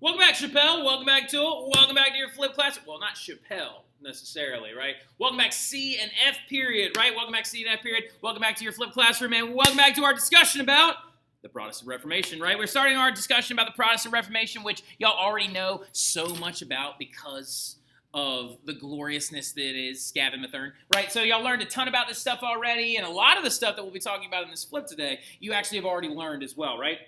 Welcome back, Chappelle. Welcome back to it. Welcome back to your flip class. Well, not Chappelle necessarily, right? Welcome back, C and F period, right? Welcome back, C and F period. Welcome back to your flip classroom, and welcome back to our discussion about the Protestant Reformation, right? We're starting our discussion about the Protestant Reformation, which y'all already know so much about because of the gloriousness that is Gavin Mathern, right? So y'all learned a ton about this stuff already, and a lot of the stuff that we'll be talking about in this flip today, you actually have already learned as well, right?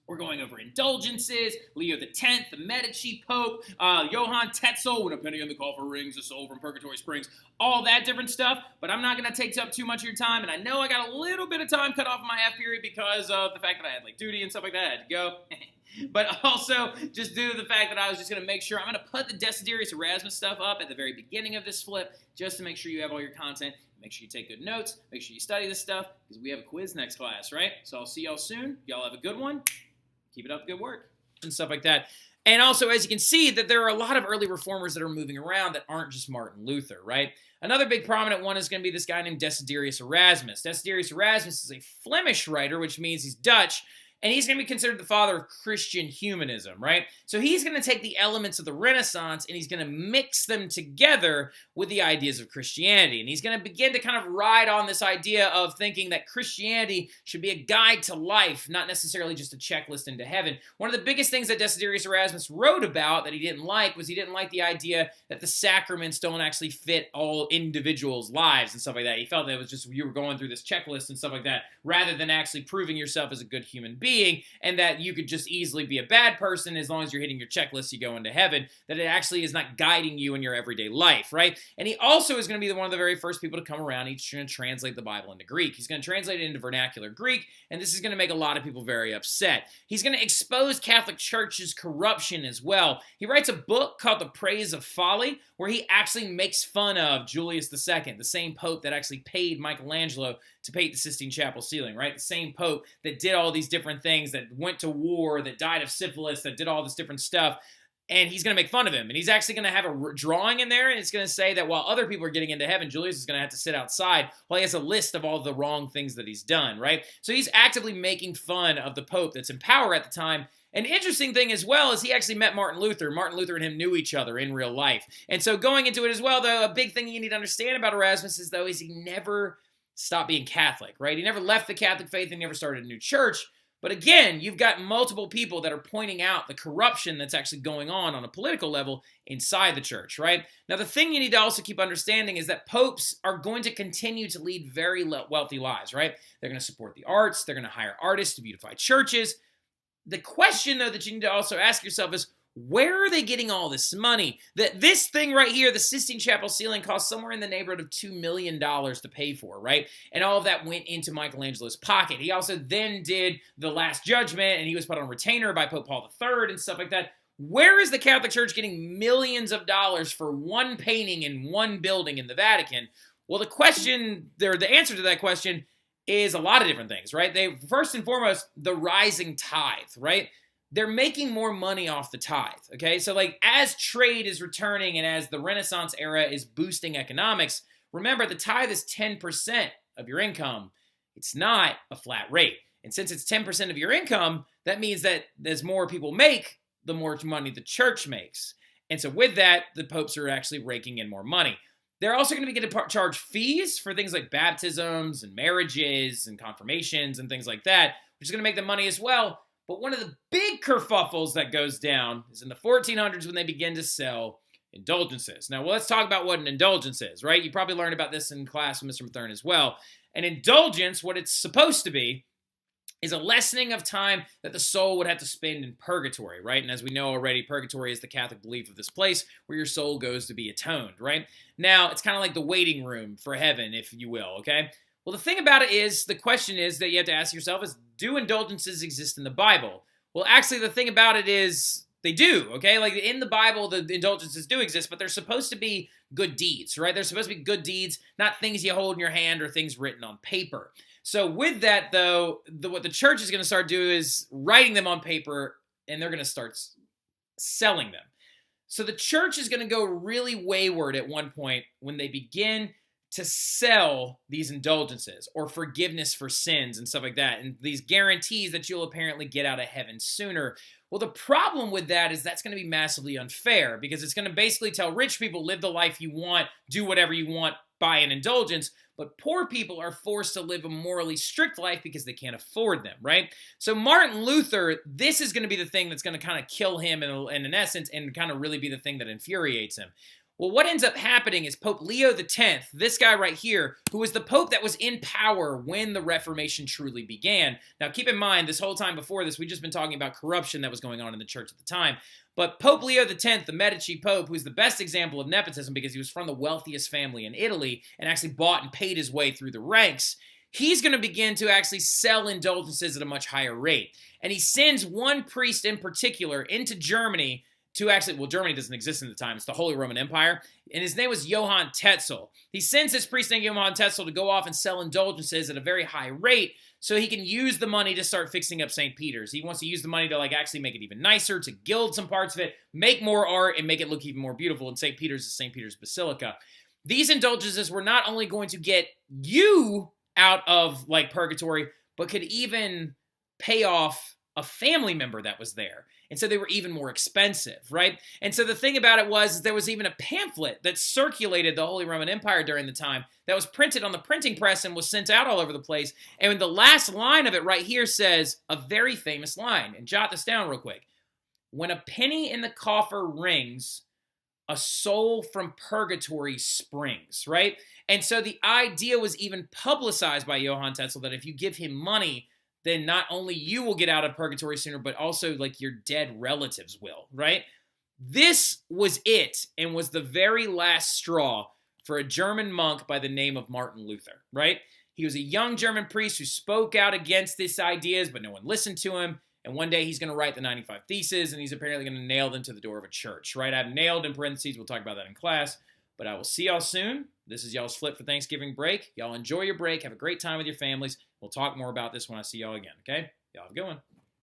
We're going over Indulgences, Leo X, the Medici Pope, Johann Tetzel, when a penny in the coffer rings, a soul from purgatory springs, all that different stuff. But I'm not going to take up too much of your time, and I know I got a little bit of time cut off my F period because of the fact that I had like duty and stuff like that. I had to go. But also, just due to the fact that I was just going to make sure, I'm going to put the Desiderius Erasmus stuff up at the very beginning of this flip, just to make sure you have all your content. Make sure you take good notes. Make sure you study this stuff, because we have a quiz next class, right? So I'll see y'all soon. Y'all have a good one. Keep it up, good work, and stuff like that. And also, as you can see, that there are a lot of early reformers that are moving around that aren't just Martin Luther, right? Another big prominent one is going to be this guy named Desiderius Erasmus. Desiderius Erasmus is a Flemish writer, which means he's Dutch, and he's going to be considered the father of Christian humanism, right? So he's going to take the elements of the Renaissance and he's going to mix them together with the ideas of Christianity. And he's going to begin to kind of ride on this idea of thinking that Christianity should be a guide to life, not necessarily just a checklist into heaven. One of the biggest things that Desiderius Erasmus wrote about that he didn't like was he didn't like the idea that the sacraments don't actually fit all individuals' lives and stuff like that. He felt that it was just you were going through this checklist and stuff like that rather than actually proving yourself as a good human being, and that you could just easily be a bad person as long as you're hitting your checklist, you go into heaven, that it actually is not guiding you in your everyday life, right? And he also is going to be one of the very first people to come around. He's going to translate the Bible into Greek. He's going to translate it into vernacular Greek, and this is going to make a lot of people very upset. He's going to expose Catholic Church's corruption as well. He writes a book called The Praise of Folly, where he actually makes fun of Julius II, the same pope that actually paid Michelangelo to paint the Sistine Chapel ceiling, right? The same pope that did all these different things, that went to war, that died of syphilis, that did all this different stuff. And he's going to make fun of him. And he's actually going to have a drawing in there, and it's going to say that while other people are getting into heaven, Julius is going to have to sit outside while he has a list of all the wrong things that he's done, right? So he's actively making fun of the pope that's in power at the time. An interesting thing as well is he actually met Martin Luther. Martin Luther and him knew each other in real life. And so going into it as well, though, a big thing you need to understand about Erasmus is, though, is he never stopped being Catholic, right? He never left the Catholic faith and he never started a new church. But again, you've got multiple people that are pointing out the corruption that's actually going on a political level inside the church, right? Now, the thing you need to also keep understanding is that popes are going to continue to lead very wealthy lives, right? They're going to support the arts. They're going to hire artists to beautify churches. The question, though, that you need to also ask yourself is, where are they getting all this money? This thing right here, the Sistine Chapel ceiling, cost somewhere in the neighborhood of $2 million to pay for, right? And all of that went into Michelangelo's pocket. He also then did The Last Judgment, and he was put on retainer by Pope Paul III and stuff like that. Where is the Catholic Church getting millions of dollars for one painting in one building in the Vatican? Well, the answer to that question is a lot of different things, right? First and foremost, the rising tithe, right? They're making more money off the tithe, okay? So like as trade is returning and as the Renaissance era is boosting economics, remember the tithe is 10% of your income. It's not a flat rate. And since it's 10% of your income, that means that as more people make, the more money the church makes. And so with that, the popes are actually raking in more money. They're also going to begin to charge fees for things like baptisms and marriages and confirmations and things like that, which is going to make them money as well. But one of the big kerfuffles that goes down is in the 1400s when they begin to sell indulgences. Now, let's talk about what an indulgence is, right? You probably learned about this in class with Mr. Mathern as well. An indulgence, what it's supposed to be, is a lessening of time that the soul would have to spend in purgatory, right? And as we know already, purgatory is the Catholic belief of this place where your soul goes to be atoned, right? Now, it's kind of like the waiting room for heaven, if you will, okay? Well, the thing about it is, the question is that you have to ask yourself is, do indulgences exist in the Bible? Well, actually, the thing about it is they do, okay? Like in the Bible, the indulgences do exist, but they're supposed to be good deeds, right? They're supposed to be good deeds, not things you hold in your hand or things written on paper. So with that, though, what the church is going to start doing is writing them on paper, and they're going to start selling them. So the church is going to go really wayward at one point when they begin to sell these indulgences or forgiveness for sins and stuff like that, and these guarantees that you'll apparently get out of heaven sooner. Well, the problem with that is that's going to be massively unfair, because it's going to basically tell rich people, live the life you want, do whatever you want, buy an indulgence, but poor people are forced to live a morally strict life because they can't afford them, right? So Martin Luther, this is going to be the thing that's going to kind of kill him in essence, and kind of really be the thing that infuriates him. Well, what ends up happening is Pope Leo X, this guy right here, who was the pope that was in power when the Reformation truly began. Now, keep in mind, this whole time before this, we've just been talking about corruption that was going on in the church at the time. But Pope Leo X, the Medici Pope, who's the best example of nepotism because he was from the wealthiest family in Italy and actually bought and paid his way through the ranks, he's going to begin to actually sell indulgences at a much higher rate. And he sends one priest in particular into Germany to actually, well, Germany doesn't exist in the time. It's the Holy Roman Empire. And his name was Johann Tetzel. He sends this priest named Johann Tetzel to go off and sell indulgences at a very high rate so he can use the money to start fixing up St. Peter's. He wants to use the money to actually make it even nicer, to gild some parts of it, make more art, and make it look even more beautiful. And St. Peter's is St. Peter's Basilica. These indulgences were not only going to get you out of purgatory, but could even pay off a family member that was there. And so they were even more expensive, right? And so the thing about it was there was even a pamphlet that circulated the Holy Roman Empire during the time that was printed on the printing press and was sent out all over the place. And the last line of it right here says a very famous line. And jot this down real quick. When a penny in the coffer rings, a soul from purgatory springs, right? And so the idea was even publicized by Johann Tetzel that if you give him money, then not only you will get out of purgatory sooner, but also your dead relatives will, right? This was it, and was the very last straw for a German monk by the name of Martin Luther, right? He was a young German priest who spoke out against these ideas, but no one listened to him. And one day he's going to write the 95 Theses, and he's apparently going to nail them to the door of a church, right? I have nailed in parentheses. We'll talk about that in class. But I will see y'all soon. This is y'all's Flip for Thanksgiving break. Y'all enjoy your break. Have a great time with your families. We'll talk more about this when I see y'all again, okay? Y'all have a good one.